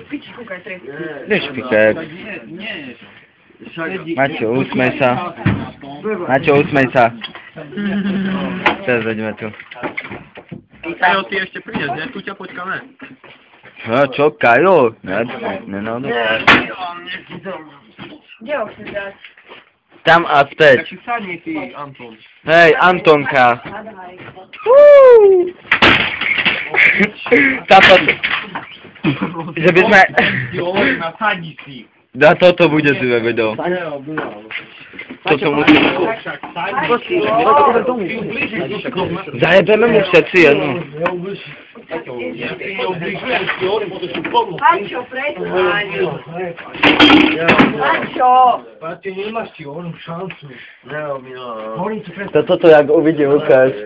Piči, kúkaj, tri. Nešpikaj. Maťo, usmej sa. Maťo, usmej sa. Teraz veďme tu. Kajo, ty ešte prídeš, ne? Tu ťa počkáme. No čo, Kajo? Nenaudo? Kde ho chceš dať? Tam a späť. Tak si sadni ty, Anton. Hej, Antonka. Táto... Že by sme... Sadni si. Da toto bude zve video. Toto musím... Zajebeme mu všetci jednu. Ančo, prestaň! Ančo! Ty nemáš ti onu šancu. Toto jak uvidí Lukáš.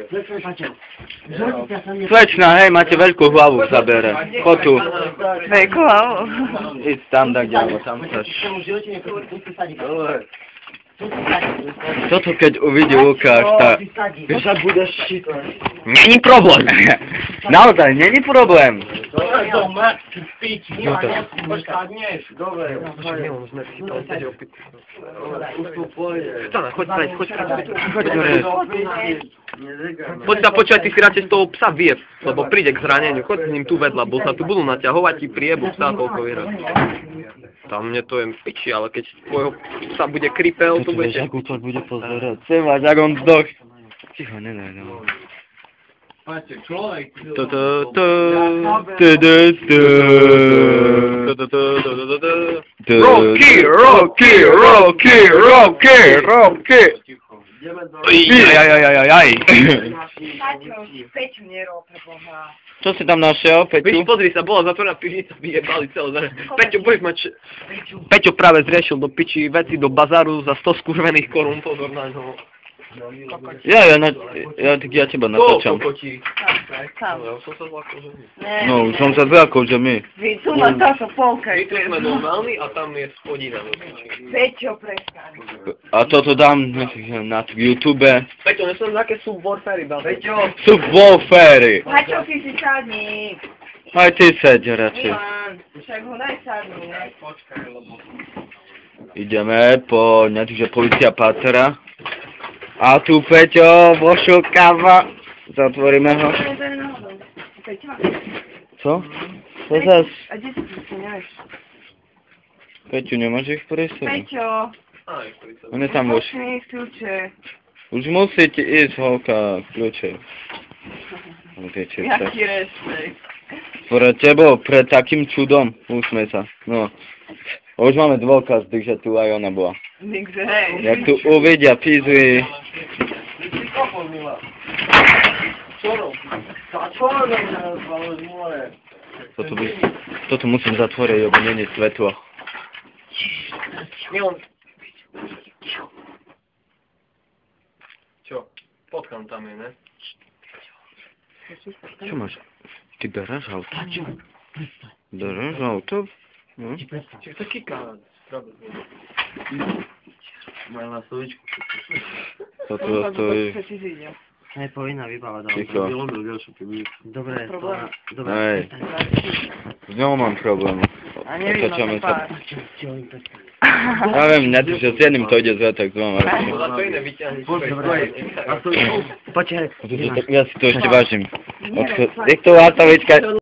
Slečna, hej, máte veľkú hlavu v zabere. Choď tu. Veľkú hlavu. Ísť tam, tak ďalej, tam chceš. Toto keď uvidí Lukáš, tak... Vieš, ak budeš šitať. Není problém. Naozaj, není problém. Dobre, to máš, ty pič, poškádneš. Dobre, Choď preč, choď. Poď sa počúvať, ty si radšej z toho psa vyjeb, lebo príde k zraneniu. Choď s ním tu vedľa, bo sa tu budú naťahovať ti priebu psa toľko vyraz. Tam mne to je piči, ale keď tvojho psa bude kripel, to bude... Ako bude pozerať. Chcem ak on vzdoch. Ticho, nenaj, no. Máte, človek. Rocky! Aj. Peťu nerób, preboha. Čo si tam našiel, Peťu? Víš, pozri sa, bola zatvorená pivnica, vyjebali celé zare. Peťo, budeš mať... Peťo práve zriešil do piči veci do bazáru za 100 skurvených korún, pozor na ňo. Ja teba natáčam. Kokoti. Kam? Ja som sa zlakol, že nie. No, už som sa zľakol, že my. Vy tu máš táto polka. My tu sme normálni a tam je spodina do piči. Peťo, prestaň. A toto dám na YouTube. Peťo, nesem také subwarfary, dal. Peťo! Subwoofery. Hačo, ty si sadni. Aj ty seď radšej. Milan, však ho daj sadni. Počkaj, lebo... Ideme po že policia pátra. A tu Peťo pošukáva. Zatvoríme ho. Peťo? Co? Co zas? A kde si to nevieš? Peťu, nemáš ich pri sebe? Peťo! On je tam už. Musím kľúče. Už musíte ísť, holka, kľúče. Jaký rešpekt. Pre tebo, pred takým čudom. Usmej sa. No. Už máme dôkaz, že tu aj ona bola. Nikde, hej. Jak tu uvidia, pízvi. Toto musím zatvoriť, lebo není svetlo. Čo? Potkan tam je, ne? Čo máš? Ty bereš auto? Bereš auto? No? Čiže to kiká. Maj na slovičku. Toto stojí. Aj povinná vybava. Ticho. Dobre, dobre. Hej. S ňou mám problém. A nevidno Otačame to sa. pár. Ja viem, že s jedným to ide zle, tak s dvoma. Za to iné vyťahniť. Počkaj. Ja si to ešte vážim. Jak to látavička...